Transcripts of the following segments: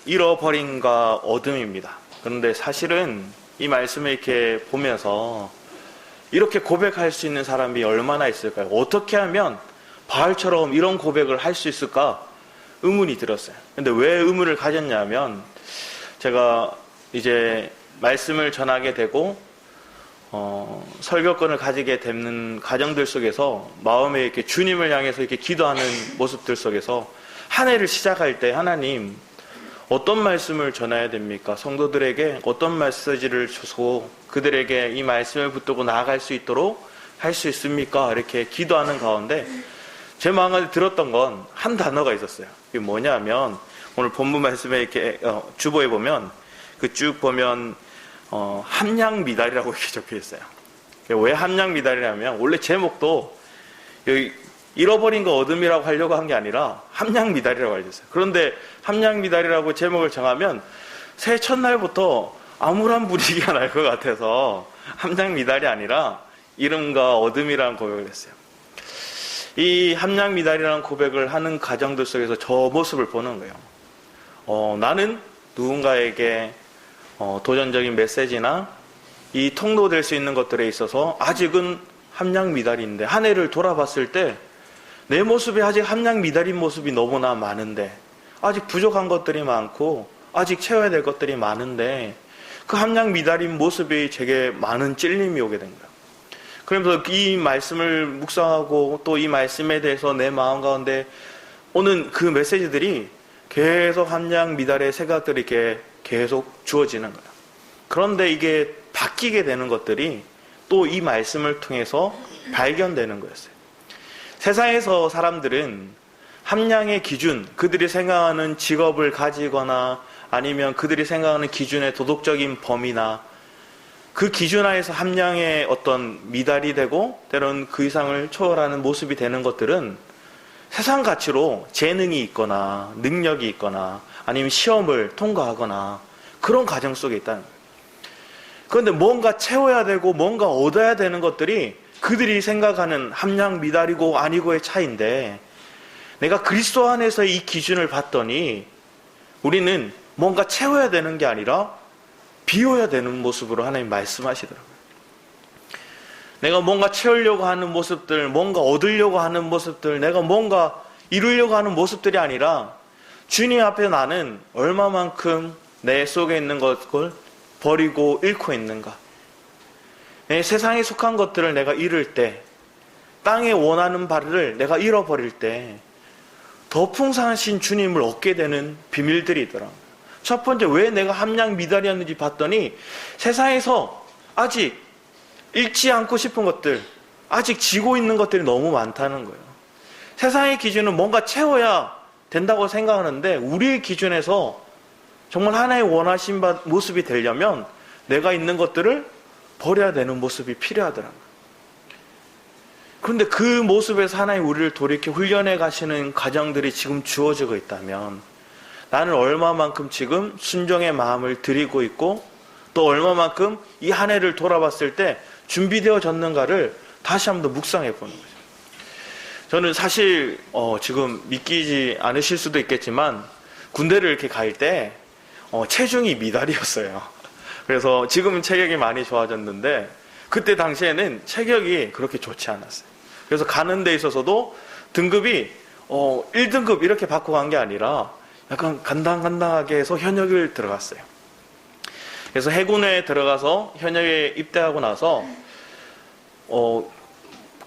잃어버림과 어둠입니다. 그런데 사실은 이 말씀을 이렇게 보면서 이렇게 고백할 수 있는 사람이 얼마나 있을까요? 어떻게 하면 바알처럼 이런 고백을 할 수 있을까? 의문이 들었어요. 근데 왜 의문을 가졌냐면 제가 이제 말씀을 전하게 되고 설교권을 가지게 되는 과정들 속에서 마음에 이렇게 주님을 향해서 이렇게 기도하는 모습들 속에서 한 해를 시작할 때 하나님 어떤 말씀을 전해야 됩니까? 성도들에게 어떤 메시지를 주고 그들에게 이 말씀을 붙들고 나아갈 수 있도록 할 수 있습니까? 이렇게 기도하는 가운데 제 마음에 들었던 건 한 단어가 있었어요. 그게 뭐냐면 오늘 본문 말씀에 이렇게 주보에 보면 그 쭉 보면 함량미달이라고 이렇게 적혀 있어요. 왜 함량미달이냐면 원래 제목도 여기 잃어버린 거 어둠이라고 하려고 한 게 아니라 함량미달이라고 알려졌어요. 그런데 함량미달이라고 제목을 정하면 새해 첫날부터 암울한 분위기가 날 것 같아서 함량미달이 아니라 이름과 어둠이라는 고백을 했어요. 이 함량미달이라는 고백을 하는 가정들 속에서 저 모습을 보는 거예요. 나는 누군가에게 도전적인 메시지나 이 통로될 수 있는 것들에 있어서 아직은 함량미달인데 한 해를 돌아봤을 때 내 모습이 아직 함량미달인 모습이 너무나 많은데 아직 부족한 것들이 많고 아직 채워야 될 것들이 많은데 그 함량미달인 모습이 제게 많은 찔림이 오게 된 거예요. 그러면서 이 말씀을 묵상하고 또 이 말씀에 대해서 내 마음 가운데 오는 그 메시지들이 계속 함량미달의 생각들이 이렇게 계속 주어지는 거예요. 그런데 이게 바뀌게 되는 것들이 또 이 말씀을 통해서 발견되는 거였어요. 세상에서 사람들은 함량의 기준, 그들이 생각하는 직업을 가지거나 아니면 그들이 생각하는 기준의 도덕적인 범위나 그 기준 하에서 함량의 어떤 미달이 되고 때로는 그 이상을 초월하는 모습이 되는 것들은 세상 가치로 재능이 있거나 능력이 있거나 아니면 시험을 통과하거나 그런 과정 속에 있다는 거예요. 그런데 뭔가 채워야 되고 뭔가 얻어야 되는 것들이 그들이 생각하는 함량 미달이고 아니고의 차이인데 내가 그리스도 안에서의 이 기준을 봤더니 우리는 뭔가 채워야 되는 게 아니라 비워야 되는 모습으로 하나님 말씀하시더라고요. 내가 뭔가 채우려고 하는 모습들, 뭔가 얻으려고 하는 모습들, 내가 뭔가 이루려고 하는 모습들이 아니라 주님 앞에 나는 얼마만큼 내 속에 있는 것을 버리고 잃고 있는가. 내 세상에 속한 것들을 내가 잃을 때, 땅에 원하는 바를 내가 잃어버릴 때 더 풍성하신 주님을 얻게 되는 비밀들이 있더라고요. 첫 번째, 왜 내가 함량 미달이었는지 봤더니 세상에서 아직 잃지 않고 싶은 것들, 아직 지고 있는 것들이 너무 많다는 거예요. 세상의 기준은 뭔가 채워야 된다고 생각하는데 우리의 기준에서 정말 하나의 원하신 모습이 되려면 내가 있는 것들을 버려야 되는 모습이 필요하더라고요. 그런데 그 모습에서 하나님 우리를 돌이켜 훈련해 가시는 과정들이 지금 주어지고 있다면 나는 얼마만큼 지금 순종의 마음을 드리고 있고 또 얼마만큼 이 한 해를 돌아봤을 때 준비되어졌는가를 다시 한번 더 묵상해 보는 거죠. 저는 사실 지금 믿기지 않으실 수도 있겠지만 군대를 이렇게 갈 때 체중이 미달이었어요. 그래서 지금은 체격이 많이 좋아졌는데 그때 당시에는 체격이 그렇게 좋지 않았어요. 그래서 가는 데 있어서도 등급이 1등급 이렇게 받고 간 게 아니라 약간 간당간당하게 해서 현역을 들어갔어요. 그래서 해군에 들어가서 현역에 입대하고 나서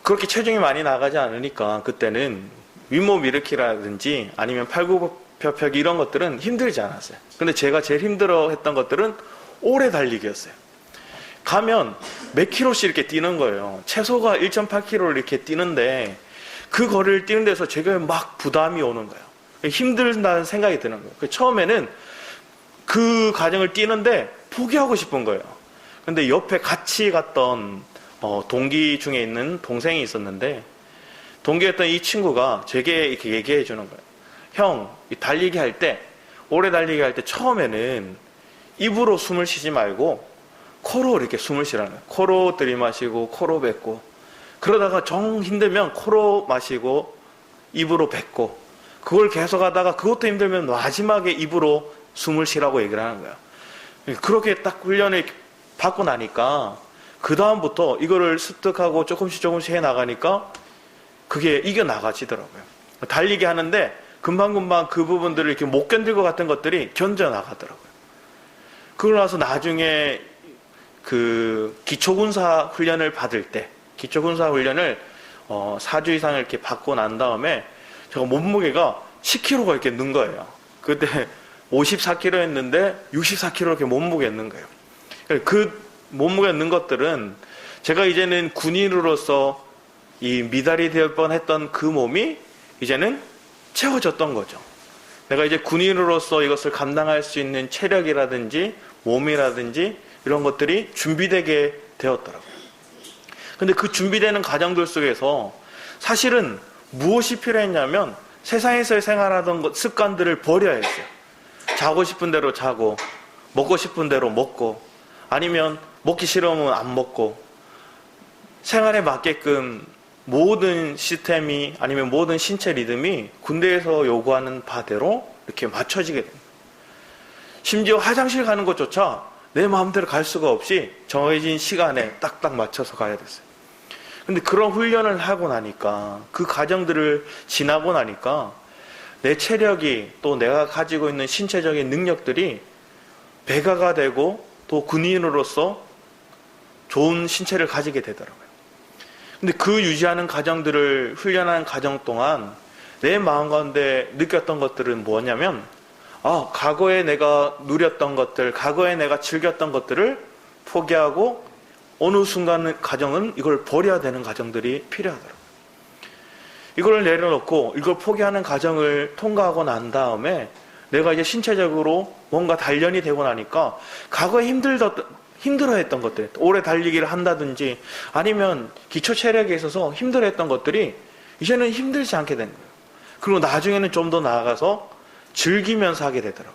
그렇게 체중이 많이 나가지 않으니까 그때는 윗몸 일으키라든지 아니면 팔굽혀펴기 이런 것들은 힘들지 않았어요. 근데 제가 제일 힘들어 했던 것들은 오래 달리기였어요. 가면 몇 킬로씩 이렇게 뛰는 거예요. 최소가 1.8km를 이렇게 뛰는데 그 거리를 뛰는 데서 제가 막 부담이 오는 거예요. 힘들다는 생각이 드는 거예요. 처음에는 그 과정을 뛰는데 포기하고 싶은 거예요. 근데 옆에 같이 갔던 동기 중에 있는 동생이 있었는데 동기였던 이 친구가 제게 이렇게 얘기해 주는 거예요. 형, 달리기 할 때, 오래 달리기 할 때 처음에는 입으로 숨을 쉬지 말고 코로 이렇게 숨을 쉬라는 거예요. 코로 들이마시고 코로 뱉고 그러다가 정 힘들면 코로 마시고 입으로 뱉고 그걸 계속 하다가 그것도 힘들면 마지막에 입으로 숨을 쉬라고 얘기를 하는 거예요. 그렇게 딱 훈련을 받고 나니까 그 다음부터 이거를 습득하고 조금씩 해나가니까 그게 이겨나가지더라고요. 달리기 하는데 금방금방 그 부분들을 이렇게 못 견딜 것 같은 것들이 견뎌나가더라고요. 그러고 나서 나중에 그 기초군사 훈련을 받을 때, 기초군사 훈련을 4주 이상을 이렇게 받고 난 다음에 제가 몸무게가 10kg가 이렇게 는 거예요. 그때 54kg였는데 64kg 이렇게 몸무게가 는 거예요. 그 몸무게가 는 것들은 제가 이제는 군인으로서 이 미달이 될 뻔했던 그 몸이 이제는 채워졌던 거죠. 내가 이제 군인으로서 이것을 감당할 수 있는 체력이라든지 몸이라든지 이런 것들이 준비되게 되었더라고요. 근데 그 준비되는 과정들 속에서 사실은 무엇이 필요했냐면 세상에서 생활하던 습관들을 버려야 했어요. 자고 싶은 대로 자고, 먹고 싶은 대로 먹고, 아니면 먹기 싫으면 안 먹고, 생활에 맞게끔 모든 시스템이 아니면 모든 신체 리듬이 군대에서 요구하는 바대로 이렇게 맞춰지게 됩니다. 심지어 화장실 가는 것조차 내 마음대로 갈 수가 없이 정해진 시간에 딱딱 맞춰서 가야 됐어요. 근데 그런 훈련을 하고 나니까, 그 과정들을 지나고 나니까 내 체력이 또 내가 가지고 있는 신체적인 능력들이 배가가 되고 또 군인으로서 좋은 신체를 가지게 되더라고요. 근데 그 유지하는 과정들을 훈련하는 과정 동안 내 마음 가운데 느꼈던 것들은 뭐냐면, 과거에 내가 누렸던 것들, 과거에 내가 즐겼던 것들을 포기하고 어느 순간 과정은 이걸 버려야 되는 과정들이 필요하더라고요. 이걸 내려놓고 이걸 포기하는 과정을 통과하고 난 다음에 내가 이제 신체적으로 뭔가 단련이 되고 나니까 과거에 힘들어했던 것들, 오래 달리기를 한다든지 아니면 기초 체력에 있어서 힘들어했던 것들이 이제는 힘들지 않게 된 거예요. 그리고 나중에는 좀 더 나아가서 즐기면서 하게 되더라고요.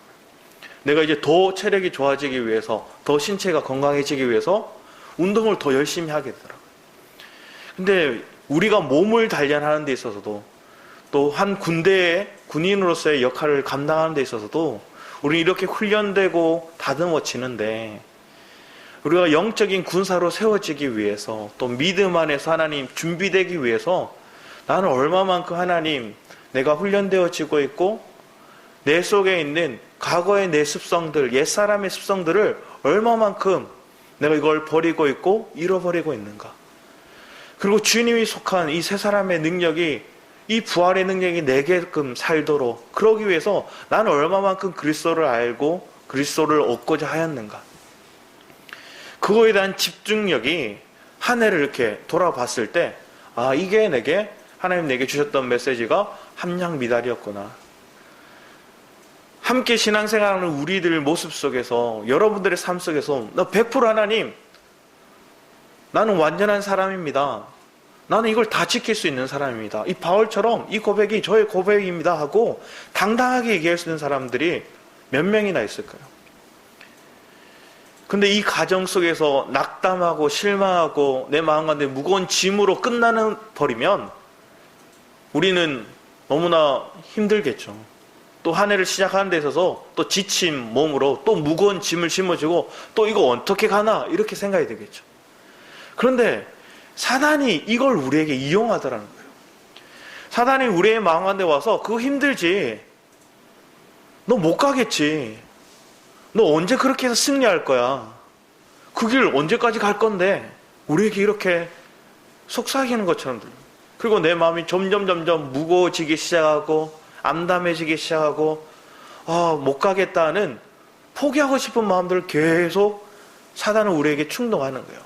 내가 이제 더 체력이 좋아지기 위해서, 더 신체가 건강해지기 위해서 운동을 더 열심히 하게 되더라고요. 근데 우리가 몸을 단련하는 데 있어서도, 또 한 군대의 군인으로서의 역할을 감당하는 데 있어서도 우리는 이렇게 훈련되고 다듬어지는데, 우리가 영적인 군사로 세워지기 위해서, 또 믿음 안에서 하나님 준비되기 위해서 나는 얼마만큼 하나님, 내가 훈련되어지고 있고 내 속에 있는 과거의 내 습성들, 옛사람의 습성들을 얼마만큼 내가 이걸 버리고 있고 잃어버리고 있는가. 그리고 주님이 속한 이 세 사람의 능력이, 이 부활의 능력이 내게끔 살도록, 그러기 위해서 나는 얼마만큼 그리스도를 알고 그리스도를 얻고자 하였는가. 그거에 대한 집중력이 한 해를 이렇게 돌아봤을 때, 이게 하나님 내게 주셨던 메시지가 함량미달이었구나. 함께 신앙생활하는 우리들 모습 속에서, 여러분들의 삶 속에서 100% 하나님, 나는 완전한 사람입니다. 나는 이걸 다 지킬 수 있는 사람입니다. 이 바울처럼 이 고백이 저의 고백입니다 하고 당당하게 얘기할 수 있는 사람들이 몇 명이나 있을까요? 근데 이 과정 속에서 낙담하고 실망하고 내 마음 가운데 무거운 짐으로 버리면 우리는 너무나 힘들겠죠. 또 한 해를 시작하는 데 있어서 또 지친 몸으로 또 무거운 짐을 짊어지고 또 이거 어떻게 가나 이렇게 생각이 되겠죠. 그런데 사단이 이걸 우리에게 이용하더라는 거예요. 사단이 우리의 마음 가운데 와서 그거 힘들지, 너 못 가겠지, 너 언제 그렇게 해서 승리할 거야, 그 길 언제까지 갈 건데, 우리에게 이렇게 속삭이는 것처럼 들려요. 그리고 내 마음이 점점 무거워지기 시작하고 암담해지기 시작하고 못 가겠다는 포기하고 싶은 마음들을 계속 사단은 우리에게 충동하는 거예요.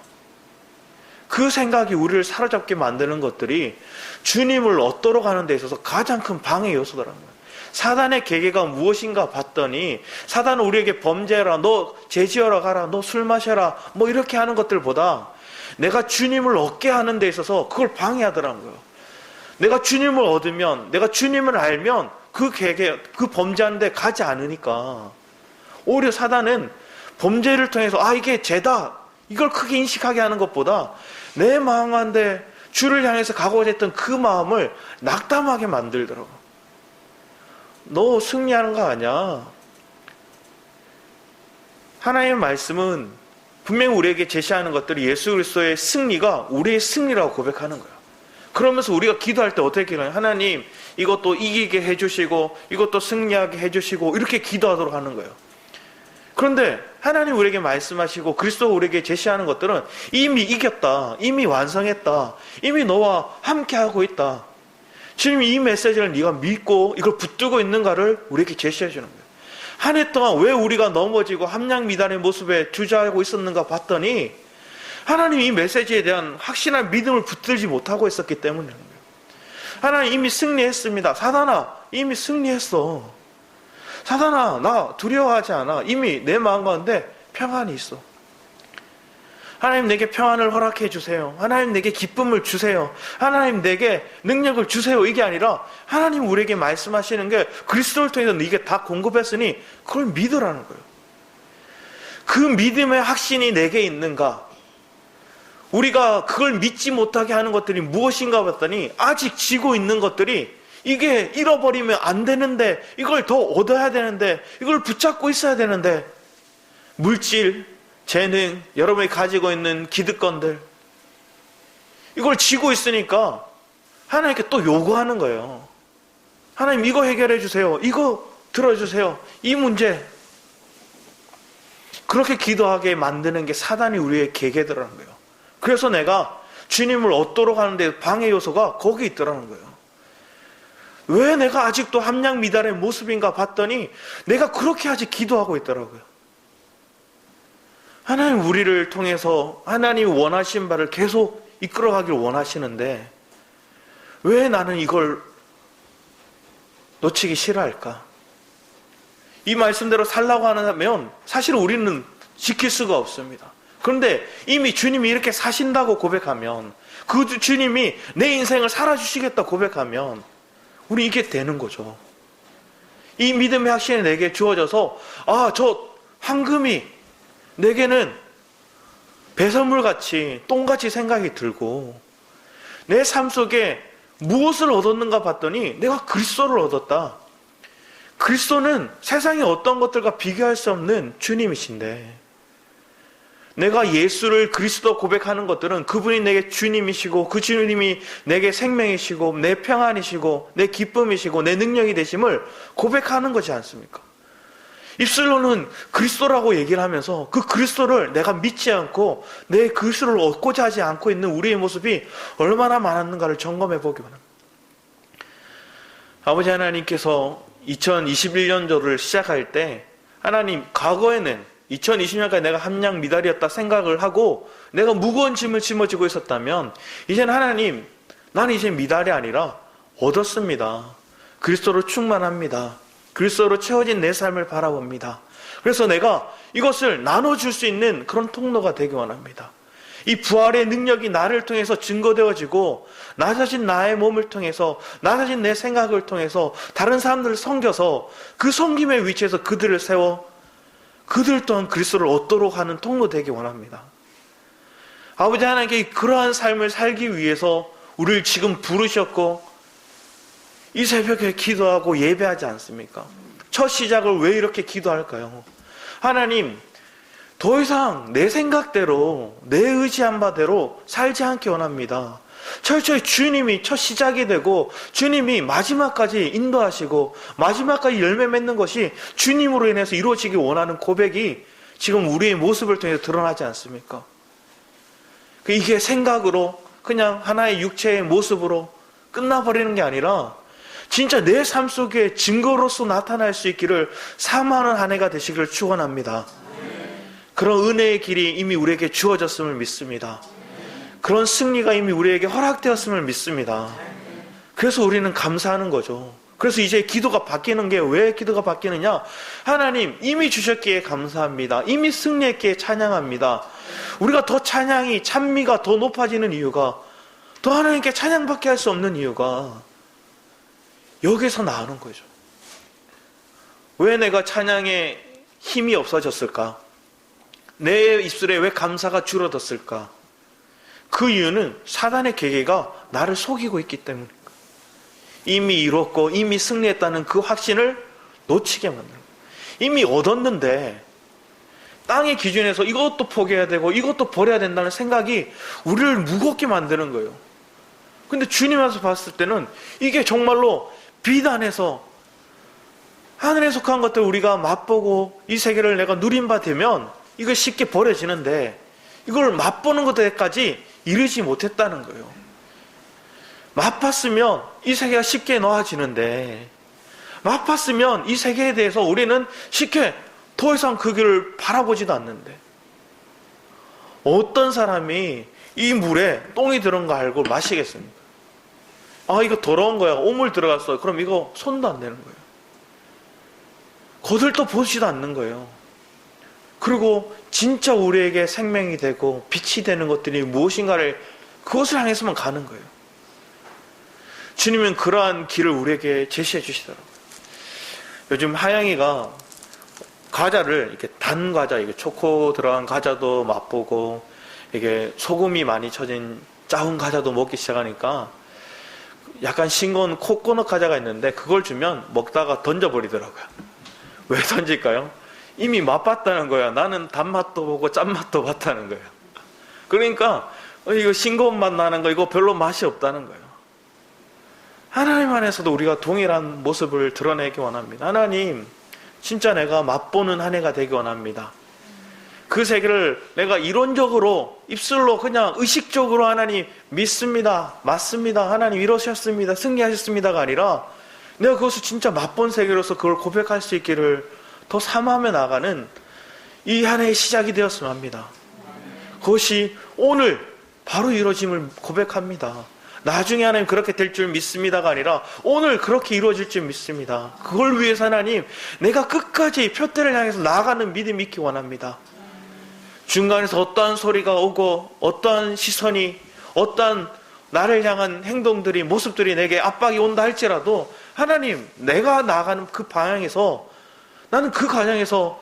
그 생각이 우리를 사로잡게 만드는 것들이 주님을 얻도록 하는 데 있어서 가장 큰 방해 요소더라는 거예요. 사단의 계계가 무엇인가 봤더니 사단은 우리에게 범죄해라, 너 죄지어라 가라, 너 술 마셔라, 뭐 이렇게 하는 것들보다 내가 주님을 얻게 하는 데 있어서 그걸 방해하더라는 거예요. 내가 주님을 얻으면, 내가 주님을 알면 그 계계, 그 범죄하는 데 가지 않으니까 오히려 사단은 범죄를 통해서 이게 죄다, 이걸 크게 인식하게 하는 것보다 내 마음 가운데 주를 향해서 가고자 했던 그 마음을 낙담하게 만들더라고. 너 승리하는 거 아니야. 하나님의 말씀은 분명히 우리에게 제시하는 것들이 예수 그리스도의 승리가 우리의 승리라고 고백하는 거예요. 그러면서 우리가 기도할 때 어떻게 기도해요? 하나님 이것도 이기게 해주시고 이것도 승리하게 해주시고 이렇게 기도하도록 하는 거예요. 그런데 하나님 우리에게 말씀하시고 그리스도가 우리에게 제시하는 것들은 이미 이겼다, 이미 완성했다, 이미 너와 함께하고 있다, 지금 이 메시지를 네가 믿고 이걸 붙들고 있는가를 우리에게 제시해 주는 거예요. 한 해 동안 왜 우리가 넘어지고 함량미단의 모습에 주저하고 있었는가 봤더니 하나님 이 메시지에 대한 확신한 믿음을 붙들지 못하고 있었기 때문이에요. 하나님 이미 승리했습니다. 사단아 이미 승리했어. 사단아 나 두려워하지 않아. 이미 내 마음 가운데 평안이 있어. 하나님 내게 평안을 허락해 주세요. 하나님 내게 기쁨을 주세요. 하나님 내게 능력을 주세요. 이게 아니라 하나님 우리에게 말씀하시는 게 그리스도를 통해서 이게 다 공급했으니 그걸 믿으라는 거예요. 그 믿음의 확신이 내게 있는가? 우리가 그걸 믿지 못하게 하는 것들이 무엇인가 봤더니 아직 지고 있는 것들이 이게 잃어버리면 안 되는데, 이걸 더 얻어야 되는데, 이걸 붙잡고 있어야 되는데, 물질, 재능, 여러분이 가지고 있는 기득권들, 이걸 쥐고 있으니까 하나님께 또 요구하는 거예요. 하나님 이거 해결해 주세요. 이거 들어주세요. 이 문제. 그렇게 기도하게 만드는 게 사단이 우리의 계계더라는 거예요. 그래서 내가 주님을 얻도록 하는데 방해 요소가 거기 있더라는 거예요. 왜 내가 아직도 함량 미달의 모습인가 봤더니 내가 그렇게 아직 기도하고 있더라고요. 하나님 우리를 통해서 하나님이 원하신 바를 계속 이끌어가길 원하시는데 왜 나는 이걸 놓치기 싫어할까? 이 말씀대로 살라고 하면 사실 우리는 지킬 수가 없습니다. 그런데 이미 주님이 이렇게 사신다고 고백하면, 그 주님이 내 인생을 살아주시겠다 고백하면 우리 이게 되는 거죠. 이 믿음의 확신이 내게 주어져서 저 황금이 내게는 배설물같이 똥같이 생각이 들고 내 삶 속에 무엇을 얻었는가 봤더니 내가 그리스도를 얻었다. 그리스도는 세상의 어떤 것들과 비교할 수 없는 주님이신데, 내가 예수를 그리스도 고백하는 것들은 그분이 내게 주님이시고 그 주님이 내게 생명이시고 내 평안이시고 내 기쁨이시고 내 능력이 되심을 고백하는 거지 않습니까? 입술로는 그리스도라고 얘기를 하면서 그 그리스도를 내가 믿지 않고 내 그리스도를 얻고자 하지 않고 있는 우리의 모습이 얼마나 많았는가를 점검해 보기 바랍니다. 아버지 하나님께서 2021년도를 시작할 때 하나님, 과거에는 2020년까지 내가 함량 미달이었다 생각을 하고 내가 무거운 짐을 짊어지고 있었다면 이제는 하나님, 나는 이제 미달이 아니라 얻었습니다. 그리스도로 충만합니다. 그리스도로 채워진 내 삶을 바라봅니다. 그래서 내가 이것을 나눠줄 수 있는 그런 통로가 되기 원합니다. 이 부활의 능력이 나를 통해서 증거되어지고 나 자신 나의 몸을 통해서 나 자신 내 생각을 통해서 다른 사람들을 섬겨서 그 섬김의 위치에서 그들을 세워 그들 또한 그리스도를 얻도록 하는 통로 되기 원합니다. 아버지 하나님께 그러한 삶을 살기 위해서 우리를 지금 부르셨고 이 새벽에 기도하고 예배하지 않습니까? 첫 시작을 왜 이렇게 기도할까요? 하나님, 더 이상 내 생각대로 내 의지한 바대로 살지 않기 원합니다. 철저히 주님이 첫 시작이 되고 주님이 마지막까지 인도하시고 마지막까지 열매 맺는 것이 주님으로 인해서 이루어지기 원하는 고백이 지금 우리의 모습을 통해서 드러나지 않습니까? 이게 생각으로 그냥 하나의 육체의 모습으로 끝나버리는 게 아니라 진짜 내 삶 속에 증거로서 나타날 수 있기를 사모하는 한 해가 되시기를 축원합니다. 그런 은혜의 길이 이미 우리에게 주어졌음을 믿습니다. 그런 승리가 이미 우리에게 허락되었음을 믿습니다. 그래서 우리는 감사하는 거죠. 그래서 이제 기도가 바뀌는 게 왜 기도가 바뀌느냐? 하나님 이미 주셨기에 감사합니다. 이미 승리했기에 찬양합니다. 우리가 더 찬양이 찬미가 더 높아지는 이유가, 더 하나님께 찬양밖에 할 수 없는 이유가 여기서 나오는 거죠. 왜 내가 찬양에 힘이 없어졌을까? 내 입술에 왜 감사가 줄어들었을까? 그 이유는 사단의 계계가 나를 속이고 있기 때문입니다. 이미 이뤘고 이미 승리했다는 그 확신을 놓치게 만드는 거예요. 이미 얻었는데 땅의 기준에서 이것도 포기해야 되고 이것도 버려야 된다는 생각이 우리를 무겁게 만드는 거예요. 근데 주님께서 봤을 때는 이게 정말로 비단에서 하늘에 속한 것들 우리가 맛보고 이 세계를 내가 누린 바 되면 이걸 쉽게 버려지는데 이걸 맛보는 것에까지 이르지 못했다는 거예요. 맛봤으면 이 세계가 쉽게 놓아지는데 맛봤으면 이 세계에 대해서 우리는 쉽게 더 이상 그 길을 바라보지도 않는데 어떤 사람이 이 물에 똥이 들은 거 알고 마시겠습니까? 아, 이거 더러운 거야. 오물 들어갔어. 그럼 이거 손도 안 대는 거예요. 거들떠 보지도 않는 거예요. 그리고 진짜 우리에게 생명이 되고 빛이 되는 것들이 무엇인가를 그것을 향해서만 가는 거예요. 주님은 그러한 길을 우리에게 제시해 주시더라고요. 요즘 하영이가 과자를 이렇게 단 과자, 이게 초코 들어간 과자도 맛보고 이게 소금이 많이 쳐진 짜운 과자도 먹기 시작하니까 약간 싱거운 코코넛 과자가 있는데 그걸 주면 먹다가 던져버리더라고요. 왜 던질까요? 이미 맛봤다는 거야. 나는 단맛도 보고 짠맛도 봤다는 거예요. 그러니까 이거 싱거운 맛 나는 거 이거 별로 맛이 없다는 거예요. 하나님 안에서도 우리가 동일한 모습을 드러내기 원합니다. 하나님, 진짜 내가 맛보는 한 해가 되기 원합니다. 그 세계를 내가 이론적으로 입술로 그냥 의식적으로 하나님 믿습니다, 맞습니다, 하나님 이러셨습니다, 승리하셨습니다가 아니라 내가 그것을 진짜 맛본 세계로서 그걸 고백할 수 있기를 더 사모하며 나가는 이 한 해의 시작이 되었으면 합니다. 그것이 오늘 바로 이루어짐을 고백합니다. 나중에 하나님 그렇게 될 줄 믿습니다가 아니라 오늘 그렇게 이루어질 줄 믿습니다. 그걸 위해서 하나님 내가 끝까지 표대를 향해서 나아가는 믿음이 있기 원합니다. 중간에서 어떠한 소리가 오고 어떠한 시선이 어떠한 나를 향한 행동들이 모습들이 내게 압박이 온다 할지라도 하나님 내가 나아가는 그 방향에서 나는 그 과정에서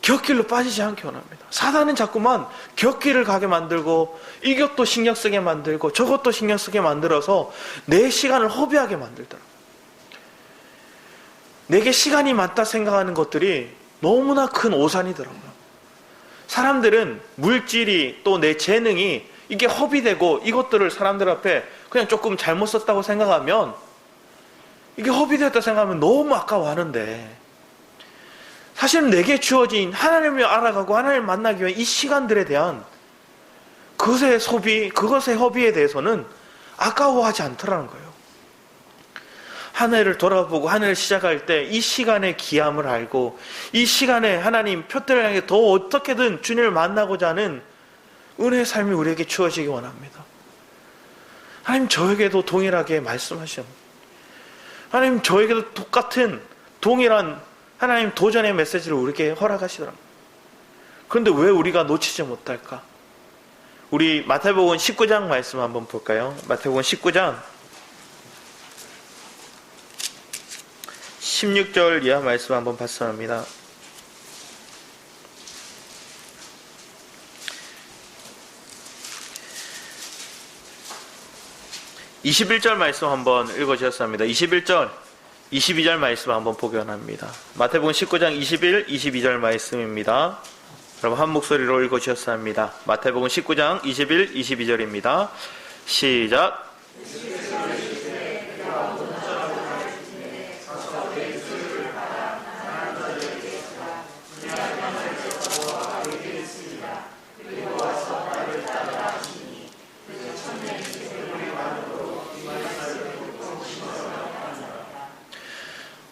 곁길로 빠지지 않게 원합니다. 사단은 자꾸만 곁길을 가게 만들고 이것도 신경 쓰게 만들고 저것도 신경 쓰게 만들어서 내 시간을 허비하게 만들더라고요. 내게 시간이 많다 생각하는 것들이 너무나 큰 오산이더라고요. 사람들은 물질이 또 내 재능이 이게 허비되고 이것들을 사람들 앞에 그냥 조금 잘못 썼다고 생각하면 이게 허비되었다 생각하면 너무 아까워하는데 사실은 내게 주어진 하나님을 알아가고 하나님을 만나기 위한 이 시간들에 대한 그것의 소비, 그것의 허비에 대해서는 아까워하지 않더라는 거예요. 한 해를 돌아보고 한 해를 시작할 때 이 시간의 귀함을 알고 이 시간에 하나님 표대를 향해 더 어떻게든 주님을 만나고자 하는 은혜의 삶이 우리에게 주어지기 원합니다. 하나님 저에게도 동일하게 말씀하시옵니다. 하나님 저에게도 똑같은 동일한 하나님 도전의 메시지를 우리에게 허락하시더랍니다. 그런데 왜 우리가 놓치지 못할까? 우리 마태복음 19장 말씀 한번 볼까요? 마태복음 19장 16절 이하 말씀 한번 봤어야 합니다. (21절) 말씀 한번 읽어주셨습니다. 21절 22절 말씀 한번 보기 원합니다. 마태복음 19장 21, 22절 말씀입니다. 여러분 한 목소리로 읽어주셨습니다. 마태복음 19장 21, 22절입니다. 시작.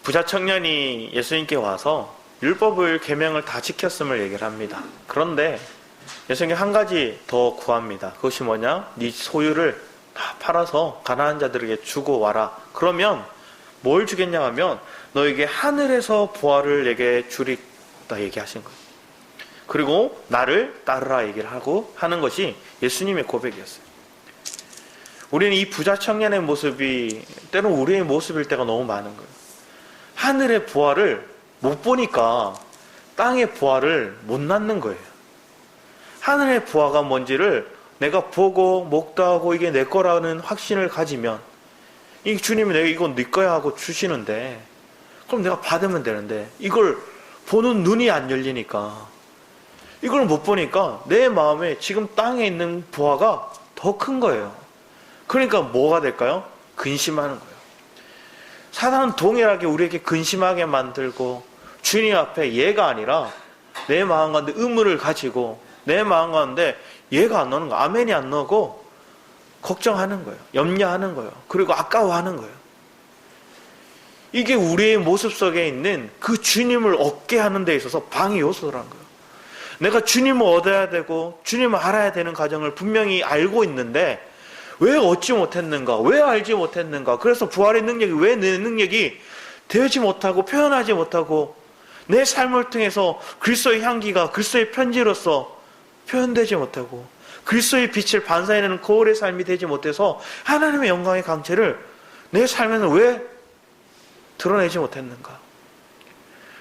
부자 청년이 예수님께 와서 율법을 계명을 다 지켰음을 얘기를 합니다. 그런데 예수님께 한 가지 더 구합니다. 그것이 뭐냐? 네 소유를 다 팔아서 가난한 자들에게 주고 와라. 그러면 뭘 주겠냐 하면 너에게 하늘에서 보화를 내게 주리다 얘기하신 거예요. 그리고 나를 따르라 얘기를 하고 하는 것이 예수님의 고백이었어요. 우리는 이 부자 청년의 모습이 때론 우리의 모습일 때가 너무 많은 거예요. 하늘의 보화를 못 보니까 땅의 보화를 못 낳는 거예요. 하늘의 보화가 뭔지를 내가 보고 목도하고 이게 내 거라는 확신을 가지면 이 주님이 내가 이건 네 거야 하고 주시는데 그럼 내가 받으면 되는데 이걸 보는 눈이 안 열리니까 이걸 못 보니까 내 마음에 지금 땅에 있는 부하가 더 큰 거예요. 그러니까 뭐가 될까요? 근심하는 거예요. 사단은 동일하게 우리에게 근심하게 만들고 주님 앞에 예가 아니라 내 마음 가운데 의무를 가지고 내 마음 가운데 예가 안 나오는 거, 아멘이 안 나오고 걱정하는 거예요. 염려하는 거예요. 그리고 아까워하는 거예요. 이게 우리의 모습 속에 있는 그 주님을 얻게 하는 데 있어서 방해 요소라는 거예요. 내가 주님을 얻어야 되고 주님을 알아야 되는 과정을 분명히 알고 있는데 왜 얻지 못했는가? 왜 알지 못했는가? 그래서 부활의 능력이 왜 내 능력이 되지 못하고 표현하지 못하고 내 삶을 통해서 그리스도의 향기가 그리스도의 편지로서 표현되지 못하고 그리스도의 빛을 반사해내는 거울의 삶이 되지 못해서 하나님의 영광의 강체를 내 삶에는 왜 드러내지 못했는가?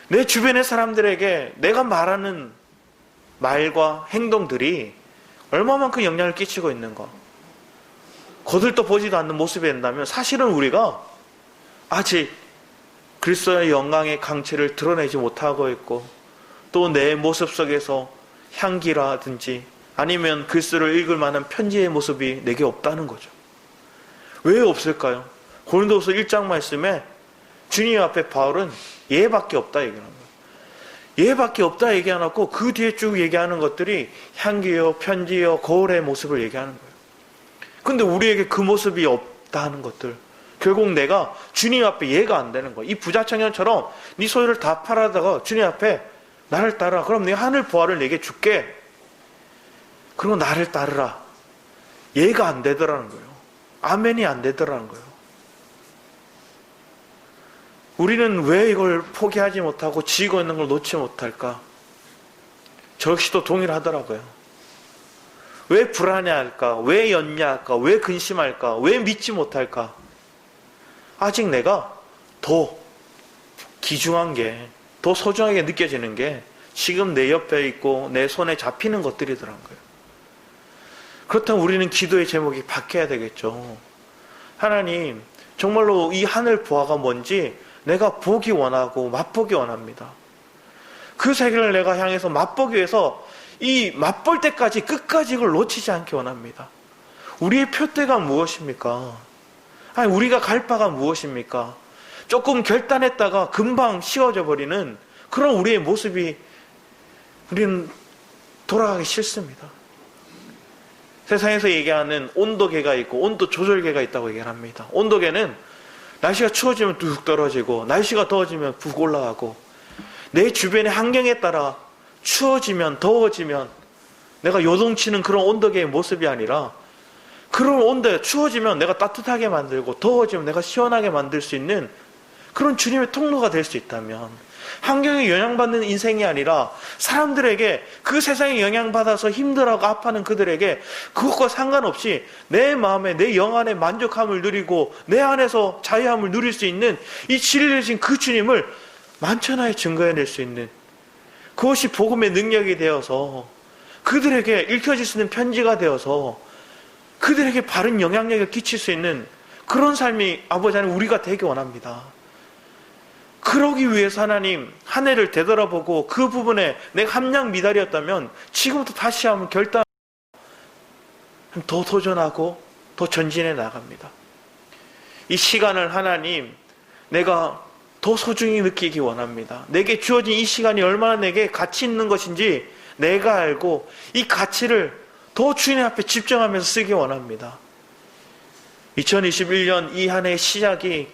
내 주변의 사람들에게 내가 말하는 말과 행동들이 얼마만큼 영향을 끼치고 있는가? 거들떠 보지도 않는 모습이 된다면 사실은 우리가 아직 그리스도의 영광의 강체를 드러내지 못하고 있고 또 내 모습 속에서 향기라든지 아니면 그리스도를 읽을 만한 편지의 모습이 내게 없다는 거죠. 왜 없을까요? 고린도후서 1장 말씀에 주님 앞에 바울은 예밖에 없다 얘기하는 거예요. 예밖에 없다 얘기해놓고 그 뒤에 쭉 얘기하는 것들이 향기요, 편지요, 거울의 모습을 얘기하는 거예요. 근데 우리에게 그 모습이 없다는 것들, 결국 내가 주님 앞에 예가 안 되는 거야. 이 부자 청년처럼 네 소유를 다 팔아다가 주님 앞에 나를 따라. 그럼 내가 하늘 부활을 내게 줄게. 그리고 나를 따르라. 예가 안 되더라는 거예요. 아멘이 안 되더라는 거예요. 우리는 왜 이걸 포기하지 못하고 지고 있는 걸 놓지 못할까? 저 역시도 동일하더라고요. 왜 불안해할까? 왜 연냐할까? 왜 근심할까? 왜 믿지 못할까? 아직 내가 더 귀중한 게, 더 소중하게 느껴지는 게 지금 내 옆에 있고 내 손에 잡히는 것들이더라고요. 그렇다면 우리는 기도의 제목이 바뀌어야 되겠죠. 하나님, 정말로 이 하늘 부하가 뭔지 내가 보기 원하고 맛보기 원합니다. 그 세계를 내가 향해서 맛보기 위해서 이 맛볼 때까지 끝까지 이걸 놓치지 않기 원합니다. 우리의 표대가 무엇입니까? 아니, 우리가 갈 바가 무엇입니까? 조금 결단했다가 금방 쉬워져 버리는 그런 우리의 모습이 우리는 돌아가기 싫습니다. 세상에서 얘기하는 온도계가 있고 온도 조절계가 있다고 얘기합니다. 온도계는 날씨가 추워지면 뚝 떨어지고 날씨가 더워지면 푹 올라가고 내 주변의 환경에 따라 추워지면 더워지면 내가 요동치는 그런 온도계의 모습이 아니라 그런 온도에 추워지면 내가 따뜻하게 만들고 더워지면 내가 시원하게 만들 수 있는 그런 주님의 통로가 될 수 있다면 환경에 영향받는 인생이 아니라 사람들에게 그 세상에 영향받아서 힘들어하고 아파하는 그들에게 그것과 상관없이 내 마음에 내 영 안에 만족함을 누리고 내 안에서 자유함을 누릴 수 있는 이 진리이신 그 주님을 만천하에 증거해낼 수 있는 그것이 복음의 능력이 되어서 그들에게 읽혀질 수 있는 편지가 되어서 그들에게 바른 영향력을 끼칠 수 있는 그런 삶이 아버지 하나님 우리가 되기 원합니다. 그러기 위해서 하나님 한 해를 되돌아보고 그 부분에 내가 함량 미달이었다면 지금부터 다시 한번 결단 더 도전하고 더 전진해 나갑니다. 이 시간을 하나님 내가 더 소중히 느끼기 원합니다. 내게 주어진 이 시간이 얼마나 내게 가치 있는 것인지 내가 알고 이 가치를 더 주님 앞에 집중하면서 쓰기 원합니다. 2021년 이 한 해의 시작이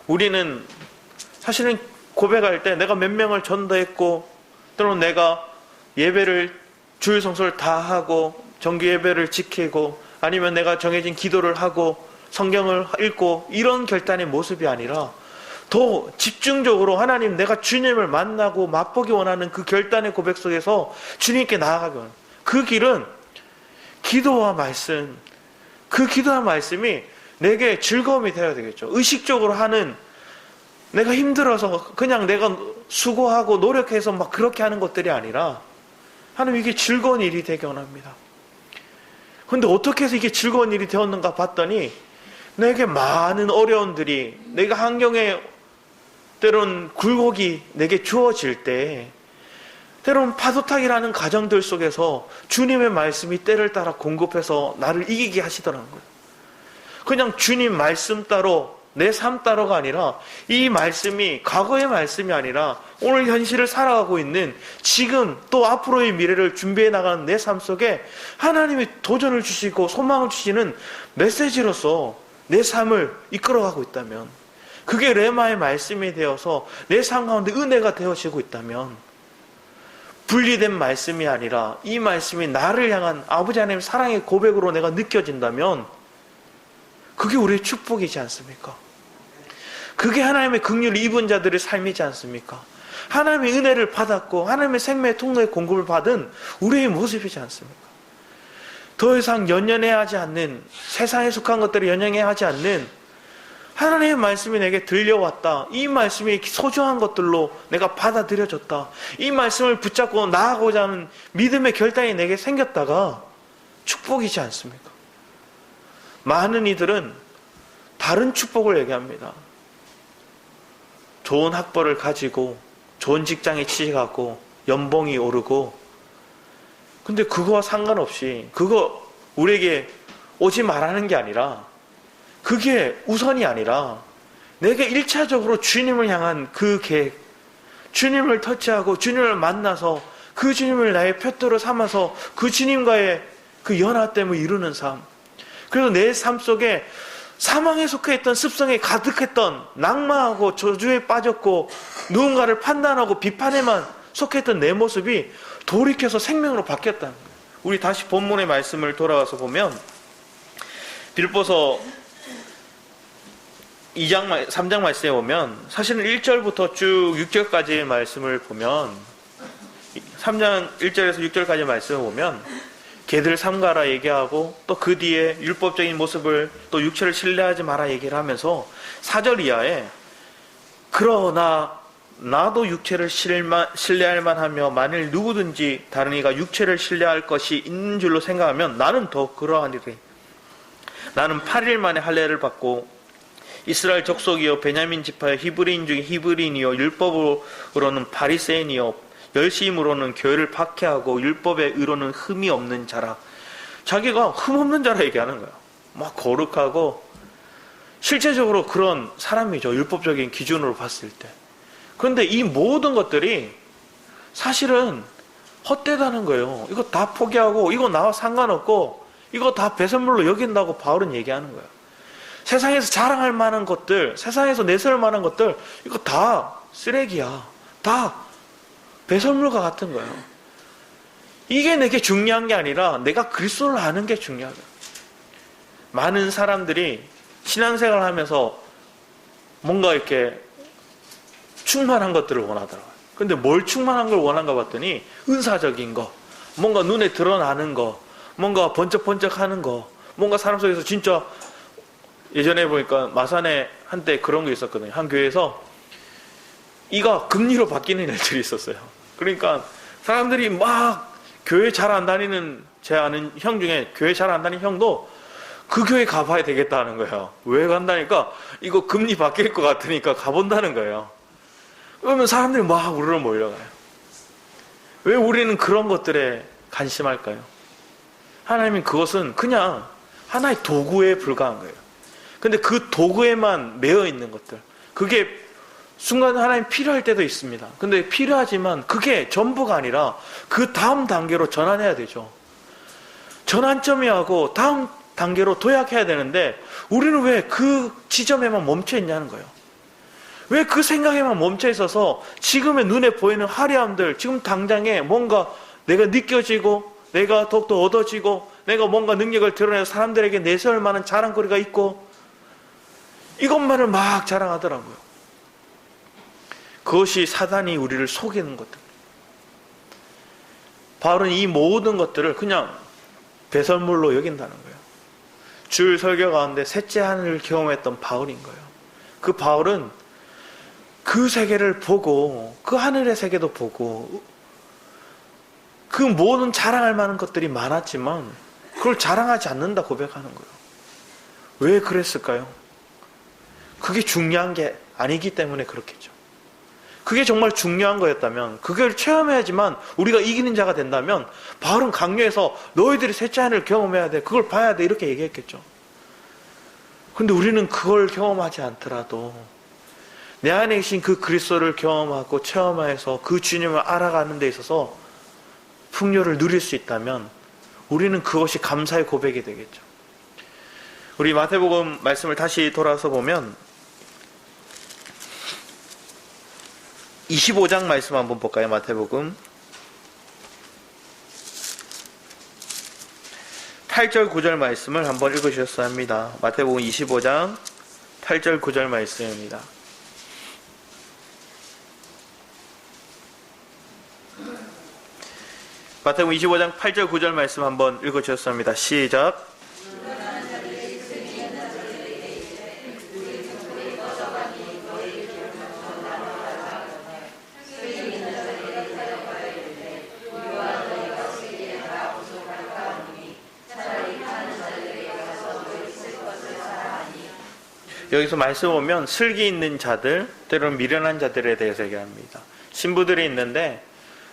우리는 사실은 고백할 때 내가 몇 명을 전도했고 또는 내가 예배를 주일 성소를 다 하고 정규 예배를 지키고 아니면 내가 정해진 기도를 하고 성경을 읽고 이런 결단의 모습이 아니라 더 집중적으로 하나님 내가 주님을 만나고 맛보기 원하는 그 결단의 고백 속에서 주님께 나아가기 원합니다. 그 길은 기도와 말씀, 그 기도와 말씀이 내게 즐거움이 되어야 되겠죠. 의식적으로 하는 내가 힘들어서 그냥 내가 수고하고 노력해서 막 그렇게 하는 것들이 아니라 하나님 이게 즐거운 일이 되기 원합니다. 그런데 어떻게 해서 이게 즐거운 일이 되었는가 봤더니 내게 많은 어려움들이 내가 환경에 때론 굴곡이 내게 주어질 때 때로는 파도타기라는 가정들 속에서 주님의 말씀이 때를 따라 공급해서 나를 이기게 하시더라는 거예요. 그냥 주님 말씀 따로 내 삶 따로가 아니라 이 말씀이 과거의 말씀이 아니라 오늘 현실을 살아가고 있는 지금 또 앞으로의 미래를 준비해 나가는 내 삶 속에 하나님이 도전을 주시고 소망을 주시는 메시지로서 내 삶을 이끌어가고 있다면, 그게 레마의 말씀이 되어서 내 삶 가운데 은혜가 되어지고 있다면, 분리된 말씀이 아니라 이 말씀이 나를 향한 아버지 하나님의 사랑의 고백으로 내가 느껴진다면 그게 우리의 축복이지 않습니까? 그게 하나님의 긍휼을 입은 자들의 삶이지 않습니까? 하나님의 은혜를 받았고 하나님의 생명의 통로의 공급을 받은 우리의 모습이지 않습니까? 더 이상 연연해하지 않는, 세상에 속한 것들을 연연해하지 않는 하나님의 말씀이 내게 들려왔다. 이 말씀이 소중한 것들로 내가 받아들여졌다. 이 말씀을 붙잡고 나아가고자 하는 믿음의 결단이 내게 생겼다가 축복이지 않습니까? 많은 이들은 다른 축복을 얘기합니다. 좋은 학벌을 가지고 좋은 직장에 취직하고 연봉이 오르고, 근데 그거와 상관없이 그거 우리에게 오지 말라는 게 아니라, 그게 우선이 아니라 내게 1차적으로 주님을 향한 그 계획, 주님을 터치하고 주님을 만나서 그 주님을 나의 표토로 삼아서 그 주님과의 그 연합됨을 이루는 삶. 그래서 내 삶 속에 사망에 속해 있던 습성에 가득했던, 낭만하고 저주에 빠졌고 누군가를 판단하고 비판에만 속해 있던 내 모습이 돌이켜서 생명으로 바뀌었다는 거예요. 우리 다시 본문의 말씀을 돌아가서 보면 빌립보서 2장, 3장 말씀에 보면 사실은 1절부터 쭉 6절까지의 말씀을 보면, 3장 1절에서 6절까지 말씀을 보면 개들 삼가라 얘기하고 또 그 뒤에 율법적인 모습을 또 육체를 신뢰하지 마라 얘기를 하면서 4절 이하에 그러나 나도 육체를 신뢰할 만하며 만일 누구든지 다른 이가 육체를 신뢰할 것이 있는 줄로 생각하면 나는 더 그러하니라. 나는 8일 만에 할례를 받고 이스라엘 족속이요 베냐민 지파의 히브리인 중에 히브리인이요 율법으로는 바리새인이요 열심으로는 교회를 박해하고 율법의 의로는 흠이 없는 자라. 자기가 흠 없는 자라 얘기하는 거야. 막 거룩하고 실제적으로 그런 사람이죠. 율법적인 기준으로 봤을 때. 그런데 이 모든 것들이 사실은 헛되다는 거예요. 이거 다 포기하고 이거 나와 상관없고 이거 다 배설물로 여긴다고 바울은 얘기하는 거예요. 세상에서 자랑할 만한 것들, 세상에서 내세울 만한 것들, 이거 다 쓰레기야. 다 배설물과 같은 거예요. 이게 내게 중요한 게 아니라 내가 그리스도를 아는 게 중요하다. 많은 사람들이 신앙생활을 하면서 뭔가 이렇게 충만한 것들을 원하더라고요. 근데 뭘 충만한 걸 원한가 봤더니 은사적인 거, 뭔가 눈에 드러나는 거, 뭔가 번쩍번쩍 하는 거, 뭔가 사람 속에서 진짜, 예전에 보니까 마산에 한때 그런 게 있었거든요. 한 교회에서 이가 금리로 바뀌는 애들이 있었어요. 그러니까 사람들이 막 교회 잘 안 다니는, 제 아는 형 중에 교회 잘 안 다니는 형도 그 교회 가봐야 되겠다 하는 거예요. 왜 간다니까? 이거 금리 바뀔 것 같으니까 가본다는 거예요. 그러면 사람들이 막 우르르 몰려가요. 왜 우리는 그런 것들에 관심할까요? 하나님은 그것은 그냥 하나의 도구에 불과한 거예요. 근데 그 도구에만 매여 있는 것들, 그게 순간 하나님 필요할 때도 있습니다. 근데 필요하지만 그게 전부가 아니라 그 다음 단계로 전환해야 되죠. 전환점이 하고 다음 단계로 도약해야 되는데 우리는 왜 그 지점에만 멈춰 있냐는 거예요. 왜 그 생각에만 멈춰 있어서 지금의 눈에 보이는 화려함들, 지금 당장에 뭔가 내가 느껴지고 내가 더욱더 얻어지고 내가 뭔가 능력을 드러내서 사람들에게 내세울 만한 자랑거리가 있고 이것만을 막 자랑하더라고요. 그것이 사단이 우리를 속이는 것들. 바울은 이 모든 것들을 그냥 배설물로 여긴다는 거예요. 주일 설교 가운데 셋째 하늘을 경험했던 바울인 거예요. 그 바울은 그 세계를 보고 그 하늘의 세계도 보고 그 모든 자랑할 만한 것들이 많았지만 그걸 자랑하지 않는다 고백하는 거예요. 왜 그랬을까요? 그게 중요한 게 아니기 때문에 그렇겠죠. 그게 정말 중요한 거였다면, 그걸 체험해야지만 우리가 이기는 자가 된다면 바울은 강요해서 너희들이 셋째 하늘을 경험해야 돼, 그걸 봐야 돼, 이렇게 얘기했겠죠. 근데 우리는 그걸 경험하지 않더라도 내 안에 계신 그 그리스도를 경험하고 체험해서 그 주님을 알아가는 데 있어서 풍요를 누릴 수 있다면 우리는 그것이 감사의 고백이 되겠죠. 우리 마태복음 말씀을 다시 돌아서 보면 25장 말씀 한번 볼까요? 마태복음 8절 9절 말씀을 한번 읽으셨어야 합니다. 마태복음 25장 8절 9절 말씀입니다. 마태복음 25장 8절 9절 말씀 한번 읽어주셨습니다. 합니다. 시작. 여기서 말씀 보면 슬기 있는 자들, 때로는 미련한 자들에 대해서 얘기합니다. 신부들이 있는데,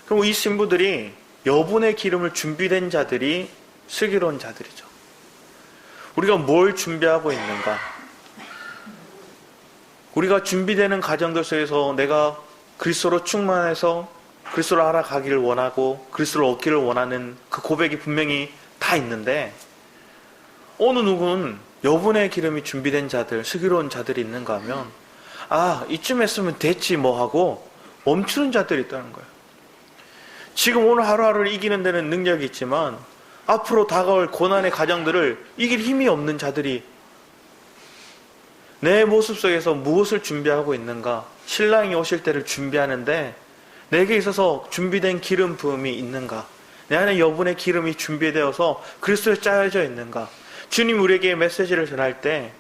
그럼 이 신부들이 여분의 기름을 준비된 자들이 슬기로운 자들이죠. 우리가 뭘 준비하고 있는가? 우리가 준비되는 가정들 속에서 내가 그리스도로 충만해서 그리스도를 알아가기를 원하고 그리스도를 얻기를 원하는 그 고백이 분명히 다 있는데, 어느 누구는 여분의 기름이 준비된 자들, 슬기로운 자들이 있는가 하면, 이쯤 했으면 됐지 뭐 하고 멈추는 자들이 있다는 거예요. 지금 오늘 하루하루를 이기는 데는 능력이 있지만 앞으로 다가올 고난의 가정들을 이길 힘이 없는 자들이 내 모습 속에서 무엇을 준비하고 있는가? 신랑이 오실 때를 준비하는데 내게 있어서 준비된 기름 부음이 있는가? 내 안에 여분의 기름이 준비되어서 그리스도에 짜여져 있는가? 주님 우리에게 메시지를 전할 때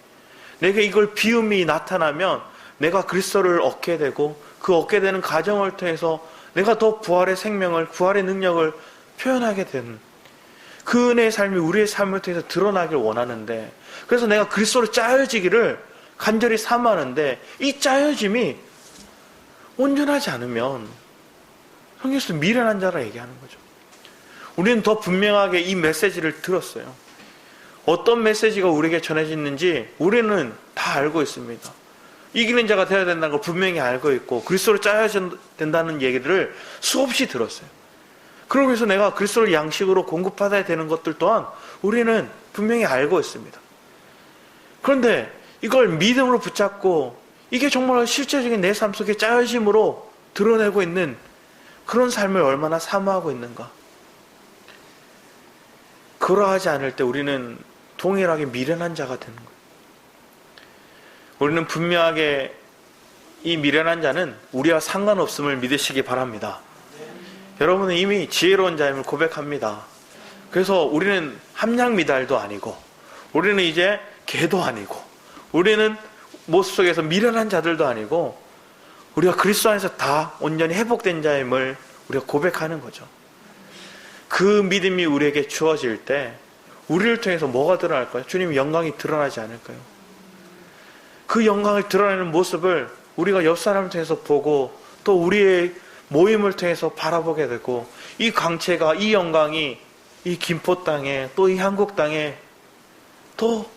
내게 이걸 비움이 나타나면 내가 그리스도를 얻게 되고 그 얻게 되는 가정을 통해서 내가 더 부활의 생명을, 부활의 능력을 표현하게 되는 그 은혜의 삶이 우리의 삶을 통해서 드러나길 원하는데, 그래서 내가 그리스도로 짜여지기를 간절히 사모하는데 이 짜여짐이 온전하지 않으면 성경에서 미련한 자라 얘기하는 거죠. 우리는 더 분명하게 이 메시지를 들었어요. 어떤 메시지가 우리에게 전해지는지 우리는 다 알고 있습니다. 이기는 자가 되어야 된다는 걸 분명히 알고 있고 그리스도로 짜여야 된다는 얘기를 수없이 들었어요. 그러고 해서 내가 그리스도를 양식으로 공급받아야 되는 것들 또한 우리는 분명히 알고 있습니다. 그런데 이걸 믿음으로 붙잡고 이게 정말 실제적인 내 삶 속에 짜여짐으로 드러내고 있는 그런 삶을 얼마나 사모하고 있는가. 그러하지 않을 때 우리는 동일하게 미련한 자가 되는 거예요. 우리는 분명하게 이 미련한 자는 우리와 상관없음을 믿으시기 바랍니다. 여러분은 이미 지혜로운 자임을 고백합니다. 그래서 우리는 함량미달도 아니고 우리는 이제 개도 아니고 우리는 모습 속에서 미련한 자들도 아니고 우리가 그리스도 안에서 다 온전히 회복된 자임을 우리가 고백하는 거죠. 그 믿음이 우리에게 주어질 때 우리를 통해서 뭐가 드러날까요? 주님의 영광이 드러나지 않을까요? 그 영광을 드러내는 모습을 우리가 옆 사람을 통해서 보고 또 우리의 모임을 통해서 바라보게 되고 이 광채가, 이 영광이 이 김포 땅에 또 이 한국 땅에 또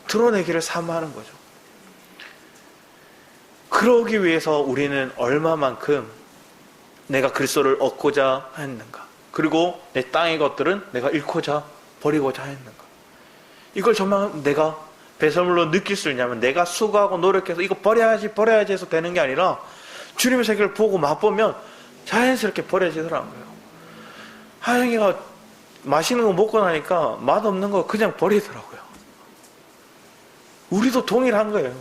드러내기를 사모하는 거죠. 그러기 위해서 우리는 얼마만큼 내가 그리스도를 얻고자 했는가, 그리고 내 땅의 것들은 내가 잃고자 버리고자 했는가. 이걸 정말 내가 배설물로 느낄 수 있냐면 내가 수고하고 노력해서 이거 버려야지 해서 되는 게 아니라 주님의 세계를 보고 맛보면 자연스럽게 버려지더라고요. 하영이가 맛있는 거 먹고 나니까 맛없는 거 그냥 버리더라고요. 우리도 동일한 거예요.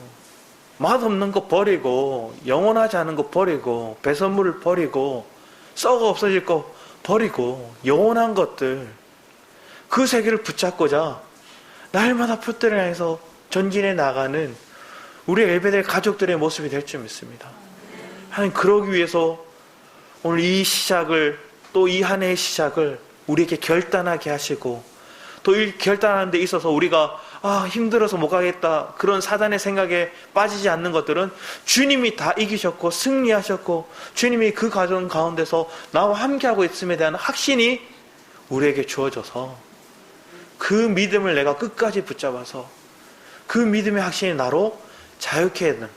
맛없는 거 버리고 영원하지 않은 거 버리고 배설물을 버리고 썩어 없어질 거 버리고 영원한 것들, 그 세계를 붙잡고자 날마다 표대를 향해서 전진해 나가는 우리 엘베델 가족들의 모습이 될 줄 믿습니다. 하나님, 그러기 위해서 오늘 이 시작을, 또 이 한 해의 시작을 우리에게 결단하게 하시고 또 이 결단하는 데 있어서 우리가 힘들어서 못 가겠다, 그런 사단의 생각에 빠지지 않는 것들은 주님이 다 이기셨고 승리하셨고 주님이 그 과정 가운데서 나와 함께하고 있음에 대한 확신이 우리에게 주어져서 그 믿음을 내가 끝까지 붙잡아서 그 믿음의 확신이 나로 자유케 하는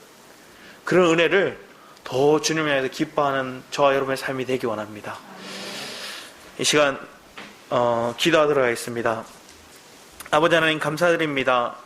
그런 은혜를 더 주님을 향해서 기뻐하는 저와 여러분의 삶이 되기 원합니다. 이 시간 기도하도록 하겠습니다. 아버지 하나님, 감사드립니다.